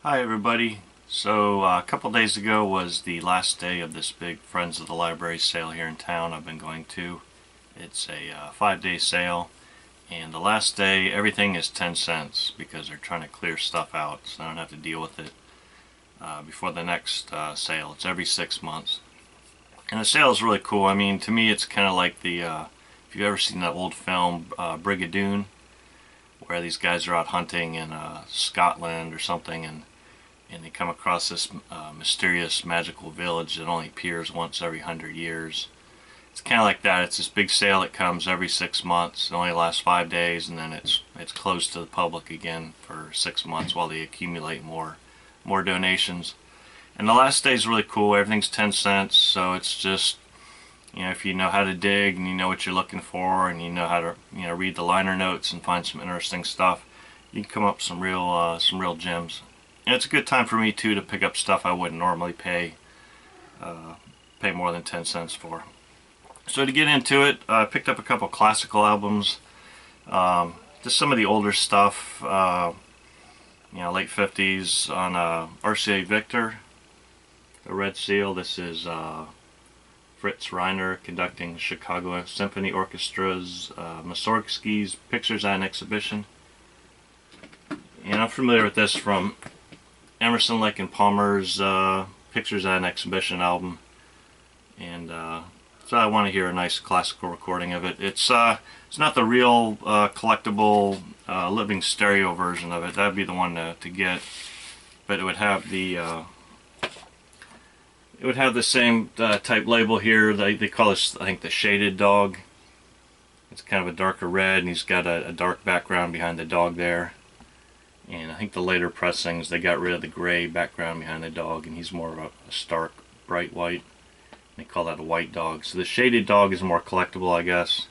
Hi everybody. So a couple days ago was the last day of this big Friends of the Library sale here in town I've been going to. It's a 5-day sale, and the last day everything is 10 cents because they're trying to clear stuff out so I don't have to deal with it before the next sale. It's every 6 months. And the sale is really cool. I mean, to me it's kind of like the, if you've ever seen that old film Brigadoon, where these guys are out hunting in Scotland or something, and they come across this mysterious magical village that only appears once every 100 years. It's kind of like that. It's this big sale that comes every 6 months. It only lasts 5 days, and then it's closed to the public again for 6 months while they accumulate more donations. And the last day is really cool. Everything's 10 cents, so it's just, you know, if you know how to dig and you know what you're looking for and you know how to, you know, read the liner notes and find some interesting stuff, you can come up with some real gems. And it's a good time for me too to pick up stuff I wouldn't normally pay more than 10 cents for. So to get into it, I picked up a couple classical albums, just some of the older stuff, you know, late 50s on RCA Victor, the Red Seal. This is Fritz Reiner conducting Chicago Symphony Orchestra's Mussorgsky's Pictures at an Exhibition. And I'm familiar with this from Emerson, Lake and Palmer's Pictures at an Exhibition album, and so I want to hear a nice classical recording of it. It's not the real collectible living stereo version of it. That'd be the one to get, but it would have the same type label here. They call this, I think, the shaded dog. It's kind of a darker red, and he's got a dark background behind the dog there. And I think the later pressings, they got rid of the gray background behind the dog, and he's more of a stark, bright white. They call that a white dog. So the shaded dog is more collectible, I guess.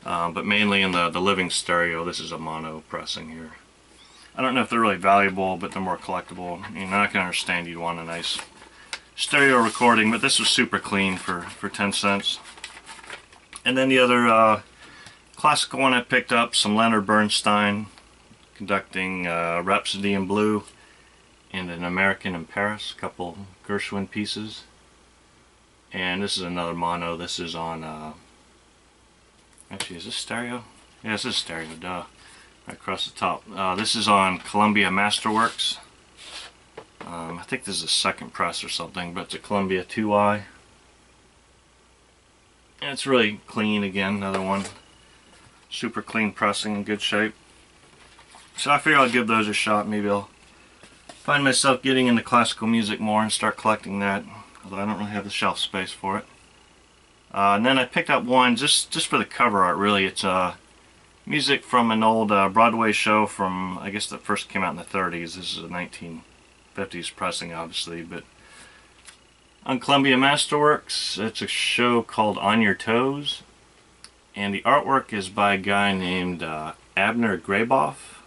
But mainly in the living stereo, this is a mono pressing here. I don't know if they're really valuable, but they're more collectible. I mean, I can understand you'd want a nice stereo recording, but this was super clean for 10 cents. And then the other classical one I picked up, some Leonard Bernstein conducting Rhapsody in Blue and An American in Paris, a couple Gershwin pieces. And this is another mono. This is on, actually, is this stereo? Yeah, this is stereo, duh. Right across the top. This is on Columbia Masterworks. I think this is a second press or something, but it's a Columbia 2i. And it's really clean again, another one. Super clean pressing, in good shape. So I figure I'll give those a shot. Maybe I'll find myself getting into classical music more and start collecting that, although I don't really have the shelf space for it. And then I picked up one just for the cover art, really. It's music from an old Broadway show from, I guess, that first came out in the 30s. This is a 1950s pressing, obviously, but on Columbia Masterworks. It's a show called On Your Toes. And the artwork is by a guy named Abner Graboff,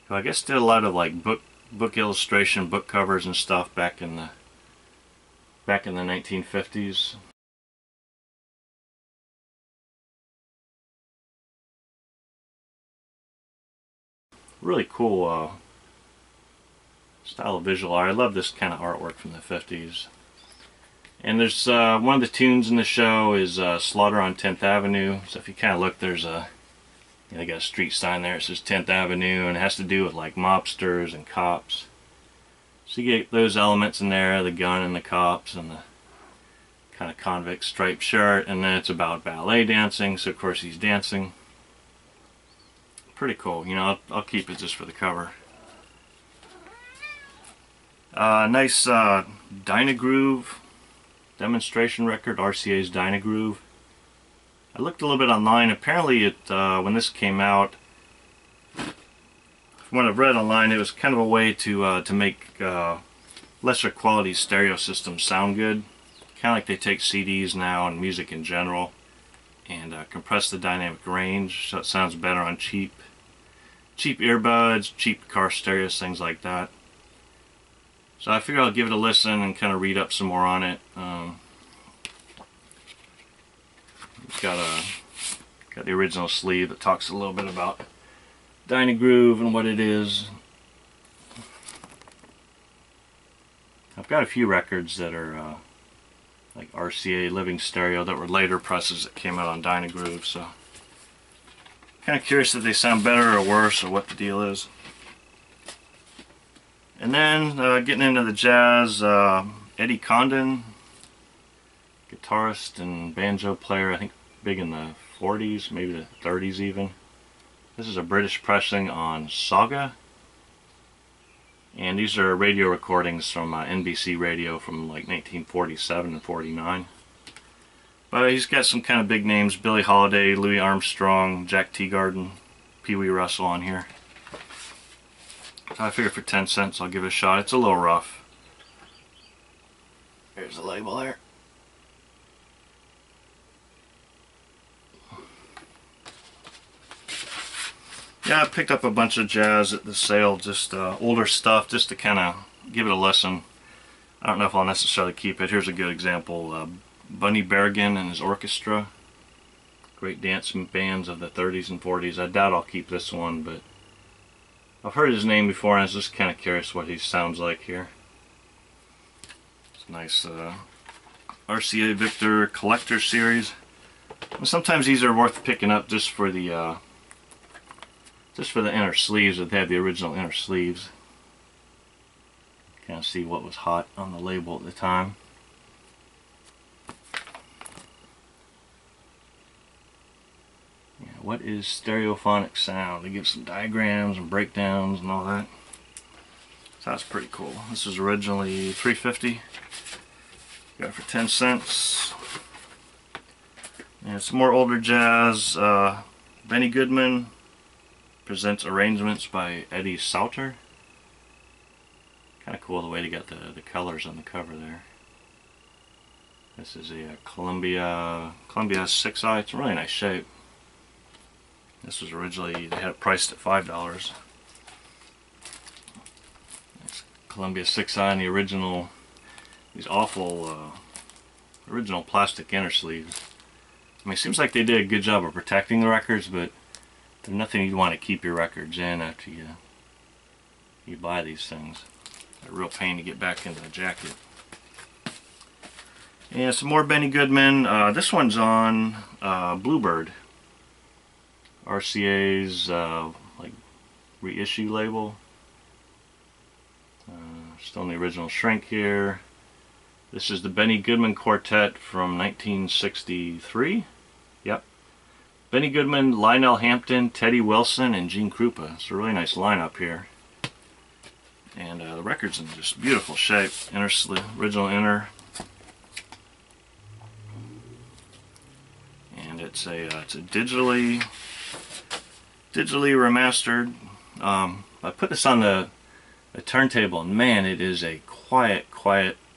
who I guess did a lot of like book illustration, book covers and stuff back in the 1950s. Really cool style of visual art. I love this kind of artwork from the 50s. And there's one of the tunes in the show is Slaughter on 10th Avenue. So if you kind of look, there's a, you know, they got a street sign there. It says 10th Avenue, and it has to do with like mobsters and cops. So you get those elements in there, the gun and the cops and the kind of convict striped shirt. And then it's about ballet dancing, so of course he's dancing. Pretty cool. You know, I'll keep it just for the cover. Nice Dynagroove demonstration record, RCA's Dynagroove. I looked a little bit online. Apparently it, when this came out, from what I've read online, it was kind of a way to make lesser quality stereo systems sound good. Kind of like they take CDs now and music in general and compress the dynamic range so it sounds better on cheap earbuds, cheap car stereos, things like that. So I figure I'll give it a listen and kind of read up some more on it. It's got a Got the original sleeve that talks a little bit about Dynagroove and what it is. I've got a few records that are like RCA Living Stereo that were later presses that came out on Dynagroove, so kind of curious if they sound better or worse or what the deal is. And then getting into the jazz, Eddie Condon, guitarist and banjo player, I think big in the 40s, maybe the 30s even. This is a British pressing on Saga, and these are radio recordings from NBC radio from like 1947 and 49. But he's got some kind of big names: Billie Holiday, Louis Armstrong, Jack Teagarden, Pee Wee Russell on here. So I figure for 10 cents I'll give it a shot. It's a little rough. There's the label there. Yeah, I picked up a bunch of jazz at the sale, just older stuff, just to kind of give it a listen. I don't know if I'll necessarily keep it. Here's a good example. Bunny Berrigan and his orchestra. Great dance bands of the 30s and 40s. I doubt I'll keep this one, but I've heard his name before and I was just kind of curious what he sounds like here. It's a nice RCA Victor Collector Series. And sometimes these are worth picking up just for the inner sleeves, that they have the original inner sleeves. Kind of see what was hot on the label at the time. Yeah, what is stereophonic sound? They give some diagrams and breakdowns and all that. So that's pretty cool. This was originally $3.50. Got it for 10 cents. And some more older jazz. Benny Goodman presents arrangements by Eddie Sauter. Kind of cool the way they got the colors on the cover there. This is a Columbia 6i. It's a really nice shape. This was originally, they had it priced at $5. It's Columbia 6i and the original, these awful original plastic inner sleeves. I mean, it seems like they did a good job of protecting the records, but there's nothing you'd want to keep your records in after you buy these things. They're a real pain to get back into the jacket. And some more Benny Goodman. This one's on Bluebird, RCA's like reissue label. Still in the original shrink here. This is the Benny Goodman Quartet from 1963. Yep. Benny Goodman, Lionel Hampton, Teddy Wilson, and Gene Krupa. It's a really nice lineup here. And the record's in just beautiful shape. Inner sleeve, original inner. And it's a digitally remastered. I put this on the turntable, and man, it is a quiet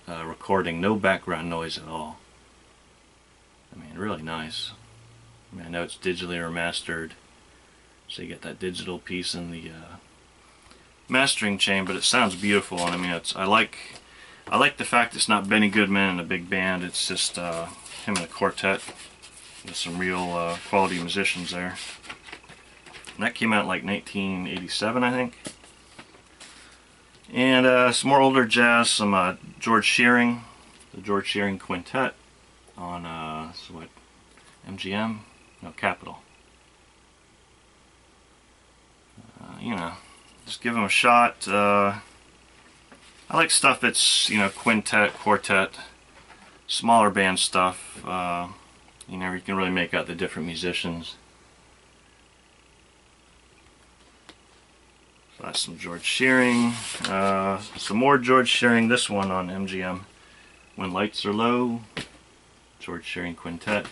recording. No background noise at all. I mean, really nice. I mean, I know it's digitally remastered, so you get that digital piece in the mastering chain, but it sounds beautiful. And I mean, I like the fact it's not Benny Goodman and a big band. It's just him and a quartet with some real quality musicians there. And that came out in like 1987, I think. And some more older jazz, some George Shearing, the George Shearing Quintet on so what, MGM? No, Capitol. You know, just give them a shot. I like stuff that's, you know, quintet, quartet, smaller band stuff. You know, you can really make out the different musicians. So that's some George Shearing. Some more George Shearing. This one on MGM. When Lights Are Low. George Shearing Quintet.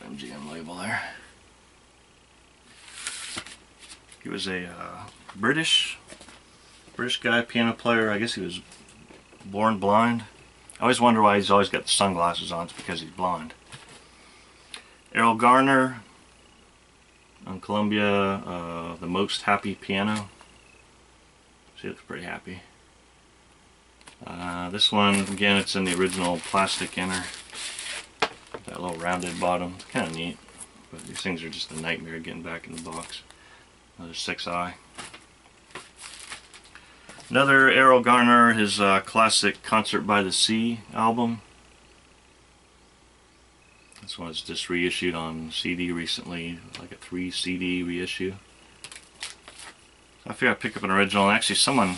MGM label there. He was a British guy, piano player. I guess he was born blind. I always wonder why he's always got the sunglasses on. It's because he's blind. Errol Garner on Columbia, The Most Happy Piano. She looks pretty happy. This one, again, it's in the original plastic inner. That little rounded bottom. It's kind of neat. But these things are just a nightmare getting back in the box. Another 6i. Another Errol Garner, his classic Concert by the Sea album. This one's just reissued on CD recently, like a 3 CD reissue. I figured I'd pick up an original. Actually, someone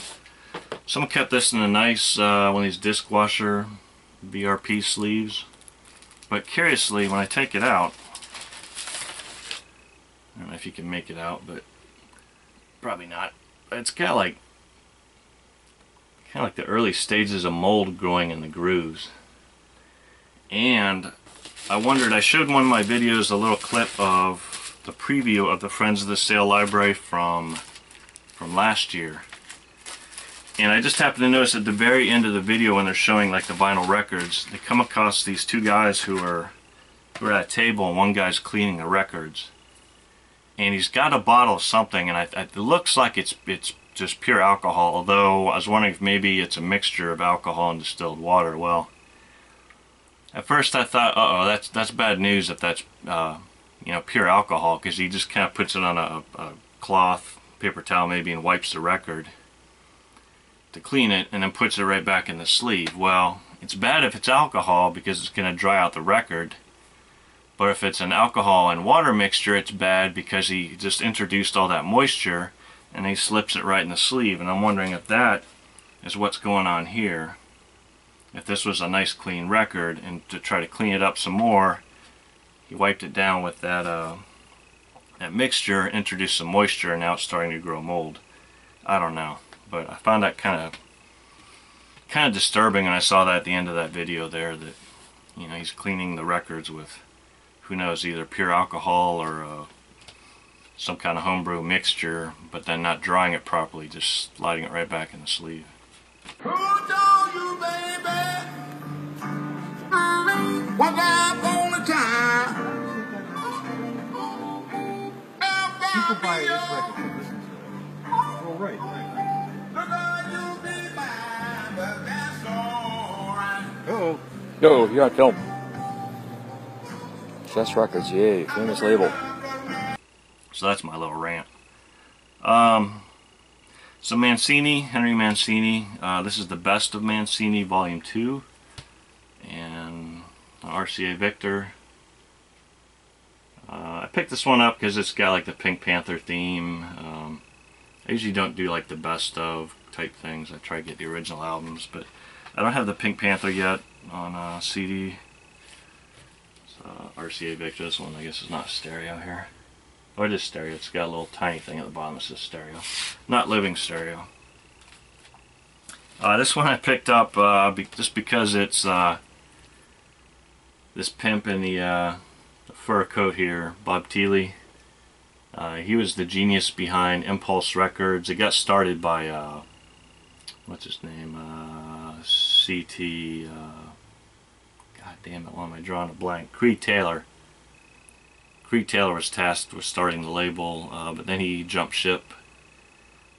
kept this in a nice one of these disc washer VRP sleeves. But curiously, when I take it out, I don't know if you can make it out, but probably not. It's got like kind of like the early stages of mold growing in the grooves. And I wondered, I showed in one of my videos a little clip of the preview of the Friends of the Sale library from last year. And I just happened to notice at the very end of the video when they're showing like the vinyl records, they come across these two guys who are at a table, and one guy's cleaning the records. And he's got a bottle of something, and it looks like it's just pure alcohol, although I was wondering if maybe it's a mixture of alcohol and distilled water. Well, at first I thought, uh-oh, that's bad news if that's you know, pure alcohol, because he just kind of puts it on a cloth, paper towel maybe, and wipes the record to clean it, and then puts it right back in the sleeve. Well, it's bad if it's alcohol because it's going to dry out the record. But if it's an alcohol and water mixture, it's bad because he just introduced all that moisture and he slips it right in the sleeve. And I'm wondering if that is what's going on here. If this was a nice clean record, and to try to clean it up some more, he wiped it down with that mixture, introduced some moisture, and now it's starting to grow mold. I don't know, but I found that kind of disturbing, and I saw that at the end of that video there, that, you know, he's cleaning the records with, who knows, either pure alcohol or some kind of homebrew mixture, but then not drying it properly, just sliding it right back in the sleeve. Who told you, baby? What up on the time? You can buy this record to listen to it. All right. Oh. Yo, you're on film. Chess Records, yay, famous label. So that's my little rant. So Mancini, Henry Mancini, this is the Best of Mancini Volume 2, and RCA Victor. I picked this one up because it's got like the Pink Panther theme. I usually don't do like the best of type things. I try to get the original albums, but I don't have the Pink Panther yet on CD. So RCA Victor, this one I guess is not stereo here. Oh, it is stereo. It's got a little tiny thing at the bottom that says stereo. Not living stereo. This one I picked up just because it's this pimp in the fur coat here, Bob Thiele. He was the genius behind Impulse Records. It got started by, what's his name? C.T. God damn it, why am I drawing a blank? Creed Taylor. Creed Taylor was tasked with starting the label, but then he jumped ship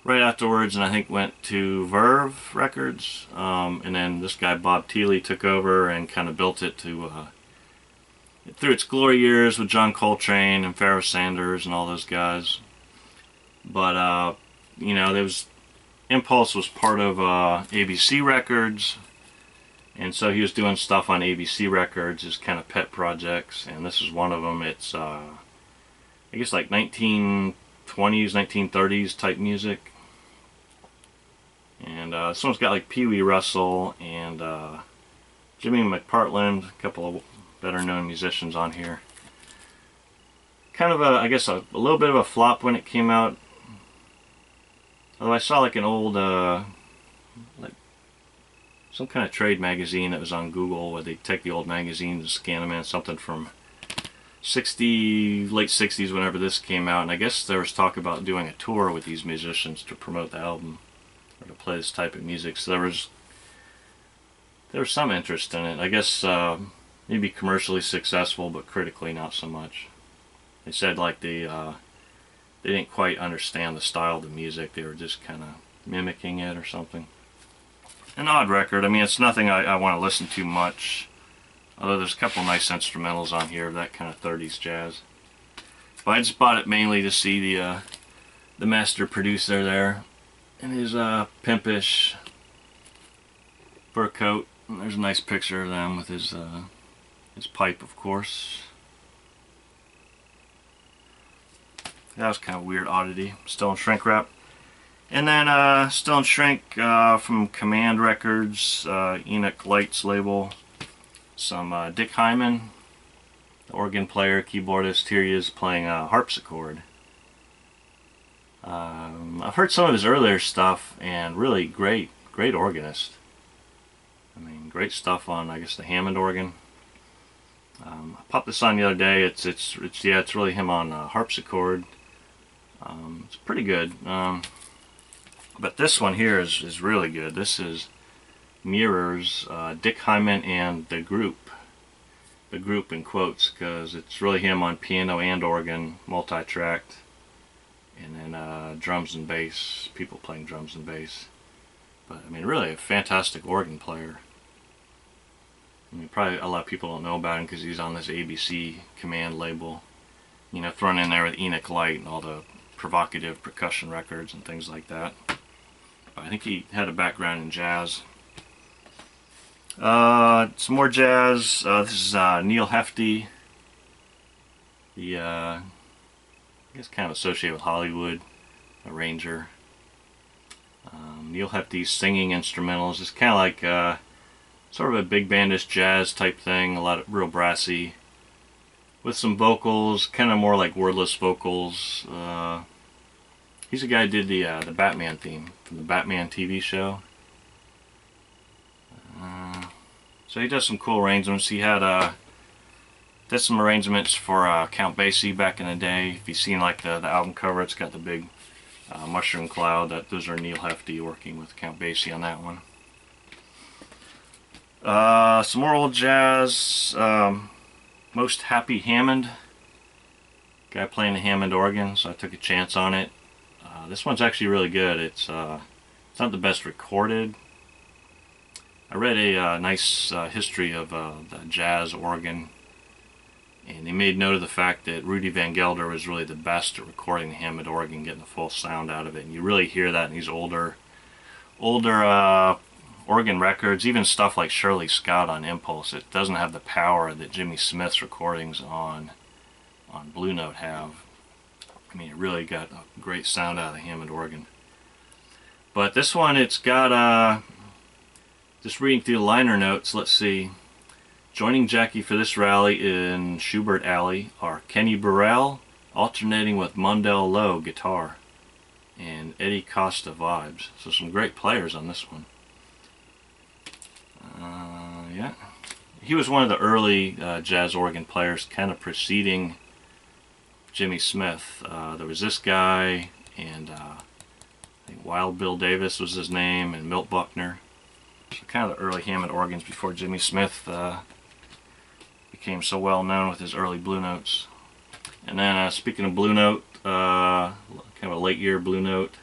right afterwards, and I think went to Verve Records, and then this guy Bob Thiele took over and kind of built it to through its glory years with John Coltrane and Pharoah Sanders and all those guys. But you know, there was Impulse was part of ABC Records, and so he was doing stuff on ABC Records, his kind of pet projects, and this is one of them. It's I guess like 1920s, 1930s type music. And this one's got like Pee Wee Russell and Jimmy McPartland, a couple of better known musicians on here. Kind of I guess a little bit of a flop when it came out. Although I saw like an old like some kind of trade magazine that was on Google where they take the old magazines and scan them in, something from late 60s whenever this came out, and I guess there was talk about doing a tour with these musicians to promote the album or to play this type of music. So there was some interest in it. I guess maybe commercially successful, but critically not so much. They said like they didn't quite understand the style of the music. They were just kind of mimicking it or something. an odd record. I mean, it's nothing I want to listen to much. Although there's a couple nice instrumentals on here of that kind of 30s jazz. But I just bought it mainly to see the master producer there in his pimpish fur coat. And there's a nice picture of them with his pipe, of course. That was kind of a weird oddity. Still in shrink wrap. And then still in shrink from Command Records, Enoch Lights label. Some Dick Hyman, the organ player, keyboardist. Here he is playing harpsichord. I've heard some of his earlier stuff, and really great organist. I mean, great stuff on, I guess, the Hammond organ. I popped this on the other day. It's really him on harpsichord. It's pretty good. But this one here is really good. This is Mirrors, Dick Hyman and the group in quotes, because it's really him on piano and organ, multi-tracked, and then drums and bass, people playing drums and bass. But I mean, really a fantastic organ player. I mean, probably a lot of people don't know about him because he's on this ABC Command label, you know, thrown in there with Enoch Light and all the provocative percussion records and things like that. But I think he had a background in jazz. Some more jazz. This is Neil Hefti, the I guess kind of associated with Hollywood arranger. Neil Hefti's singing instrumentals. It's kind of like sort of a big bandish jazz type thing. A lot of real brassy, with some vocals, kind of more like wordless vocals. He's the guy who did the Batman theme from the Batman TV show. So he does some cool arrangements. He had did some arrangements for Count Basie back in the day. If you've seen like the album cover, it's got the big mushroom cloud. Those are Neil Hefti working with Count Basie on that one. Some more old jazz. Most Happy Hammond. Guy playing the Hammond organ, so I took a chance on it. This one's actually really good. It's not the best recorded. I read a nice history of the jazz organ, and they made note of the fact that Rudy Van Gelder was really the best at recording the Hammond organ, getting the full sound out of it. And you really hear that in these older organ records, even stuff like Shirley Scott on Impulse. It doesn't have the power that Jimmy Smith's recordings on Blue Note have. I mean, it really got a great sound out of the Hammond organ. But this one, it's got just reading through the liner notes, let's see. Joining Jackie for this rally in Schubert Alley are Kenny Burrell, alternating with Mundell Lowe guitar, and Eddie Costa vibes. So some great players on this one. Yeah. He was one of the early jazz organ players, kind of preceding Jimmy Smith. There was this guy, and I think Wild Bill Davis was his name, and Milt Buckner. So kind of the early Hammond organs before Jimmy Smith became so well known with his early Blue Notes. And then speaking of Blue Note, kind of a late year Blue Note,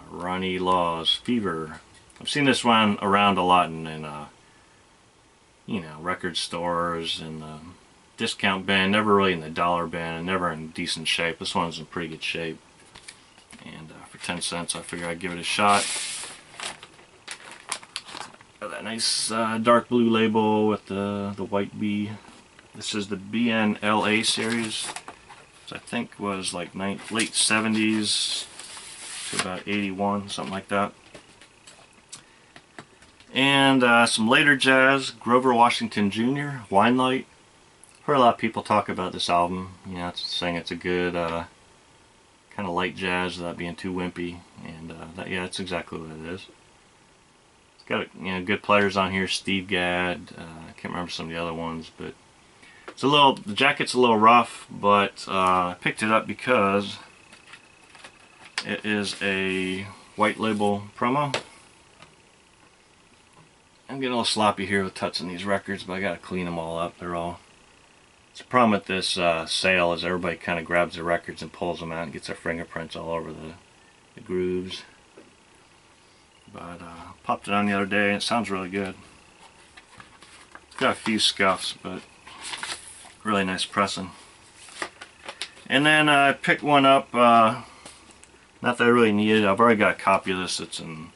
Ronnie Law's Fever. I've seen this one around a lot in you know, record stores and discount bin, never really in the dollar bin, and never in decent shape. This one's in pretty good shape. And for 10 cents I figured I'd give it a shot. Got that nice dark blue label with the white B. This is the BNLA series, which I think was like late 70s to about 81, something like that. And some later jazz, Grover Washington Jr., Wine Light. Heard a lot of people talk about this album. You know, saying it's a good kind of light jazz without being too wimpy, and yeah, that's exactly what it is. Got good players on here. Steve Gadd. I can't remember some of the other ones, but it's a little. The jacket's a little rough, but I picked it up because it is a white label promo. I'm getting a little sloppy here with touching these records, but I gotta clean them all up. They're all. It's a problem with this sale is everybody kind of grabs their records and pulls them out and gets their fingerprints all over the grooves. but popped it on the other day and it sounds really good. It's got a few scuffs, but really nice pressing. And then I picked one up, not that I really needed. I've already got a copy of this. It's in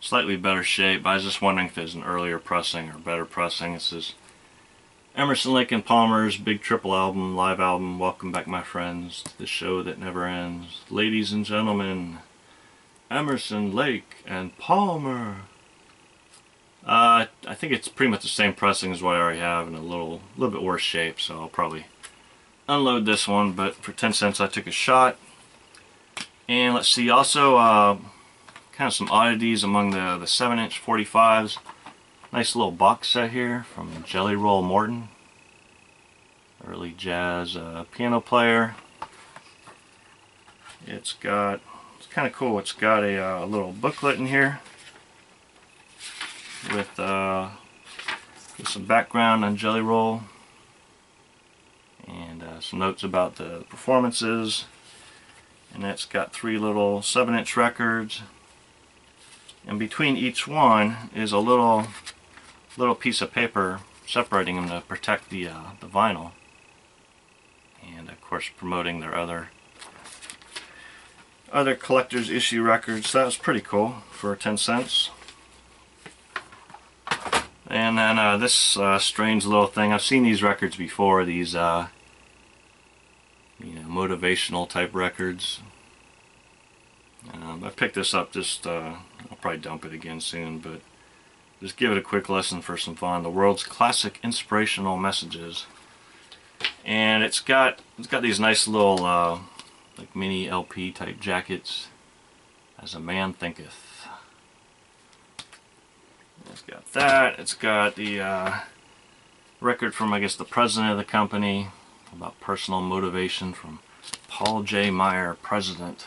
slightly better shape, but I was just wondering if it's an earlier pressing or better pressing. This is Emerson, Lake and Palmer's big triple album, live album, Welcome Back My Friends, to the show that never ends. Ladies and gentlemen, Emerson, Lake and Palmer. I think it's pretty much the same pressing as what I already have in a little bit worse shape, so I'll probably unload this one, but for 10 cents I took a shot. And let's see, also kind of some oddities among the 7-inch 45s. Nice little box set here from Jelly Roll Morton, early jazz piano player. It's kind of cool. It's got a little booklet in here with some background on Jelly Roll and some notes about the performances. And it's got 3 little 7-inch records, and between each one is a little piece of paper separating them to protect the vinyl, and of course promoting their other collector's issue records. That was pretty cool for 10 cents. And then this strange little thing. I've seen these records before. These motivational type records. I picked this up just, I'll probably dump it again soon, but just give it a quick listen for some fun. The world's classic inspirational messages. And it's got these nice little like mini LP type jackets. As a Man Thinketh. It's got that. It's got the record from, I guess, the president of the company about personal motivation from Paul J. Meyer, president.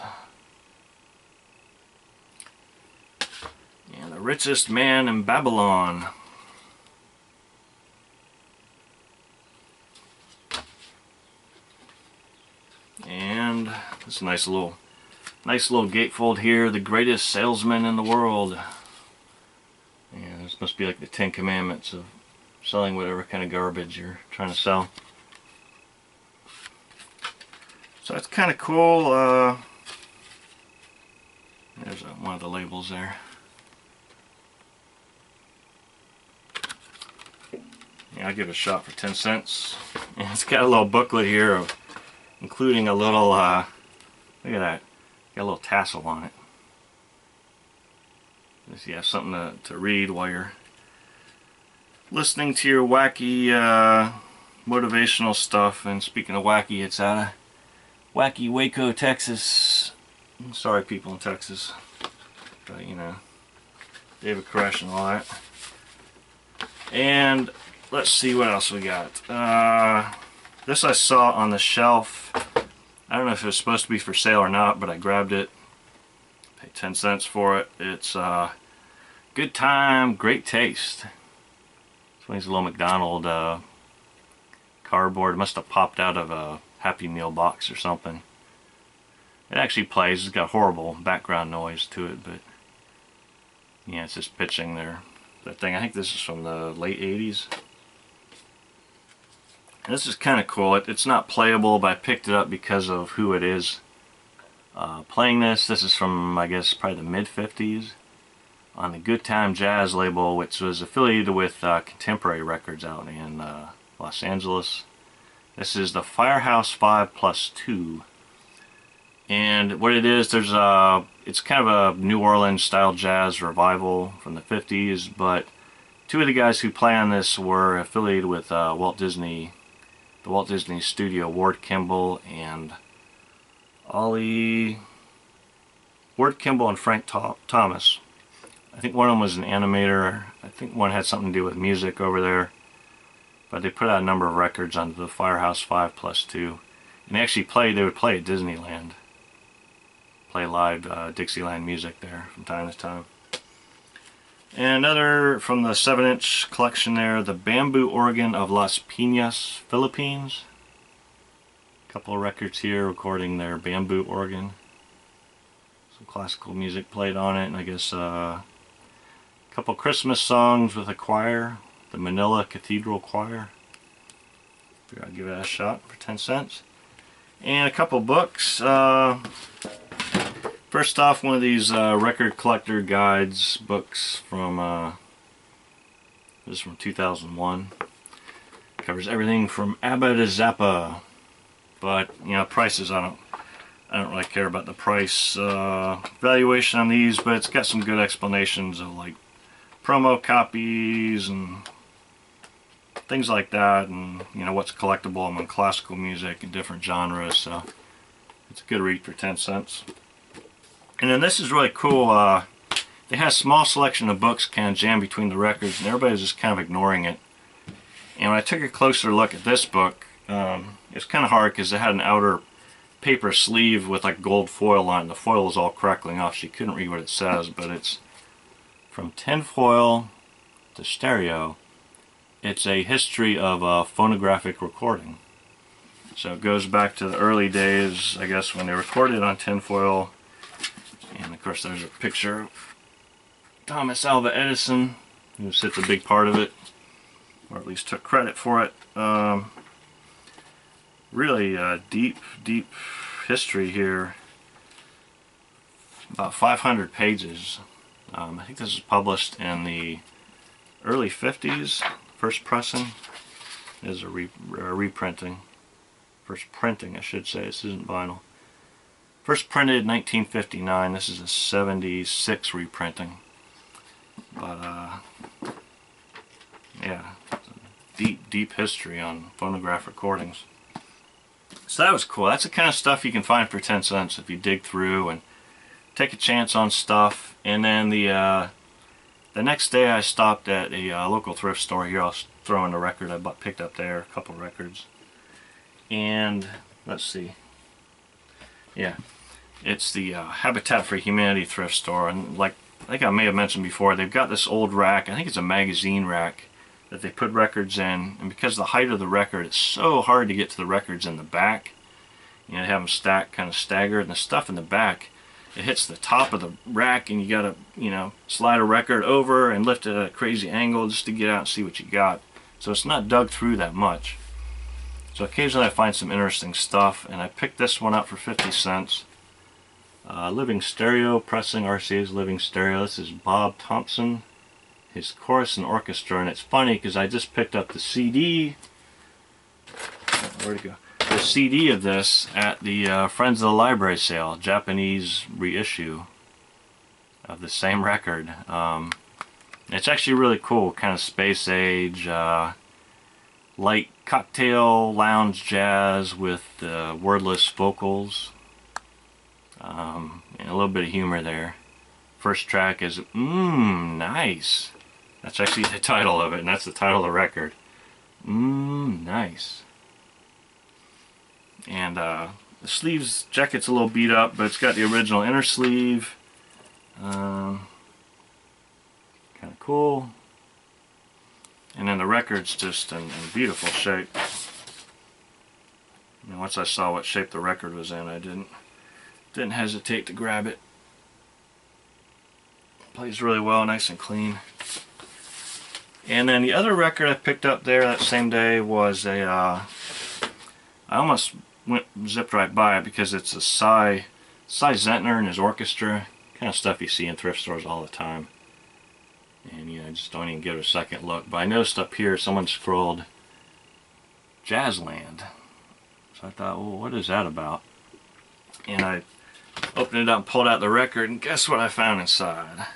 And the richest man in Babylon. And this nice little gatefold here. The greatest salesman in the world. Yeah, this must be like the 10 Commandments of selling whatever kind of garbage you're trying to sell. So that's kind of cool. There's one of the labels there. Yeah, I'll give it a shot for 10 cents. And it's got a little booklet here of including a little, look at that, got a little tassel on it. So you have something to read while you're listening to your wacky motivational stuff. And speaking of wacky, it's out of wacky Waco, Texas. I'm sorry, people in Texas, but you know, David Koresh and all that. And let's see what else we got. This I saw on the shelf. I don't know if it was supposed to be for sale or not, but I grabbed it. Paid 10 cents for it. It's Good Time, Great Taste. It's one of these little McDonald's cardboard. It must have popped out of a Happy Meal box or something. It actually plays. It's got horrible background noise to it, but yeah, it's just pitching that thing. I think this is from the late 80s. And this is kind of cool. It's not playable, but I picked it up because of who it is playing this. This is from, I guess, probably the mid-50s on the Good Time Jazz label, which was affiliated with Contemporary Records out in Los Angeles. This is the Firehouse 5+2. And what it is, it's kind of a New Orleans style jazz revival from the 50s, but two of the guys who play on this were affiliated with the Walt Disney Studio, Ward Kimball and Frank Thomas. I think one of them was an animator. I think one had something to do with music over there. But they put out a number of records on the Firehouse 5+2. And they would play at Disneyland. Play live Dixieland music there from time to time. And another from the 7-inch collection there, the Bamboo Organ of Las Piñas, Philippines. A couple of records here recording their bamboo organ. So Some classical music played on it, and I guess a couple Christmas songs with a choir, the Manila Cathedral Choir. Figured I'd give it a shot for 10 cents. And a couple books. First off, one of these record collector guides books from this is from 2001. Covers everything from ABBA to Zappa, but you know, prices I don't really care about the price valuation on these, but it's got some good explanations of like promo copies and things like that, and you know what's collectible among classical music and different genres. So it's a good read for 10 cents. And then this is really cool. They had a small selection of books kind of jammed between the records, and everybody's just kind of ignoring it. And when I took a closer look at this book, it's kind of hard because it had an outer paper sleeve with like gold foil on it. The foil was all crackling off, so you couldn't read what it says, but it's from tinfoil to stereo. It's a history of phonographic recording. So it goes back to the early days, I guess, when they recorded on tinfoil. And of course there's a picture of Thomas Alva Edison, who sits a big part of it, or at least took credit for it. Really deep history here. About 500 pages. I think this was published in the early 50s. First pressing. This is a reprinting. First printing, I should say. This isn't vinyl. First printed in 1959. This is a 76 reprinting. But yeah, deep history on phonograph recordings. So that was cool. That's the kind of stuff you can find for 10 cents if you dig through and take a chance on stuff. And then the next day I stopped at a local thrift store here. I'll throw in a record I picked up there, a couple records. And let's see. Yeah, it's the Habitat for Humanity thrift store. And like I think I may have mentioned before, they've got this old rack. I think it's a magazine rack that they put records in, and because of the height of the record, it's so hard to get to the records in the back. You know, they have them stacked, kind of staggered, and the stuff in the back, it hits the top of the rack, and you gotta, you know, slide a record over and lift it at a crazy angle just to get out and see what you got. So it's not dug through that much. So occasionally I find some interesting stuff, and I picked this one up for 50 cents. Living Stereo, pressing RCA's Living Stereo. This is Bob Thompson, his chorus and orchestra, and it's funny because I just picked up the CD. Where'd it go? The CD of this at the Friends of the Library sale, Japanese reissue of the same record. It's actually really cool, kind of space age, light cocktail lounge jazz with wordless vocals. And a little bit of humor there. First track is nice. That's actually the title of it, and that's the title of the record. Nice. And the sleeves, jacket's a little beat up, but it's got the original inner sleeve. Kind of cool. And then the record's just in beautiful shape. And once I saw what shape the record was in, I didn't hesitate to grab it. Plays really well, nice and clean. And then the other record I picked up there that same day was a, I almost zipped right by it because it's a Cy Zentner and his orchestra, kind of stuff you see in thrift stores all the time. And you know, just don't even give it a second look. But I noticed up here someone scrolled Jazzland. So I thought, well, what is that about? And I opened it up and pulled out the record, and guess what I found inside?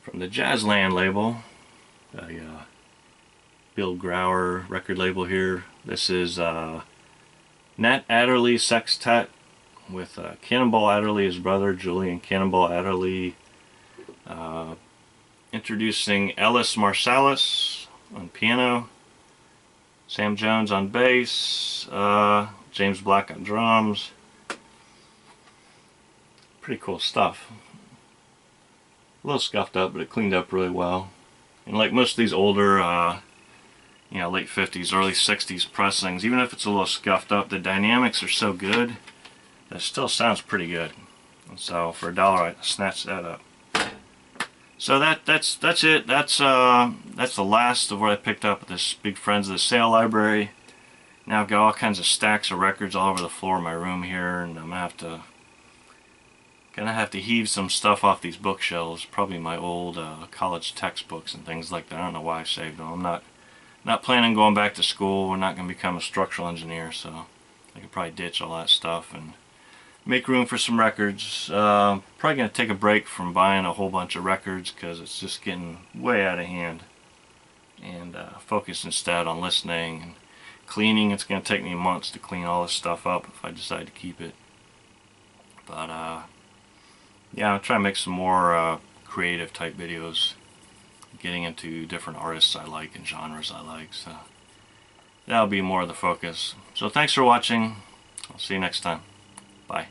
From the Jazzland label, Bill Grauer record label here. This is Nat Adderley Sextet with Cannonball Adderley, his brother, Julian Cannonball Adderley. Introducing Ellis Marsalis on piano, Sam Jones on bass, James Black on drums. Pretty cool stuff. A little scuffed up, but it cleaned up really well. And like most of these older, you know, late 50s, early 60s pressings, even if it's a little scuffed up, the dynamics are so good that it still sounds pretty good. And so for $1 I snatched that up. So that's it. That's the last of what I picked up at this big Friends of the Sale library. Now I've got all kinds of stacks of records all over the floor of my room here, and I'm gonna have to heave some stuff off these bookshelves. Probably my old college textbooks and things like that. I don't know why I saved them. I'm not planning on going back to school. We're not gonna become a structural engineer, so I could probably ditch all that stuff and make room for some records. Probably gonna take a break from buying a whole bunch of records because it's just getting way out of hand, and focus instead on listening and cleaning. It's gonna take me months to clean all this stuff up if I decide to keep it. But yeah, I'll try to make some more creative type videos, getting into different artists I like and genres I like. So that'll be more of the focus. So thanks for watching. I'll see you next time. Bye.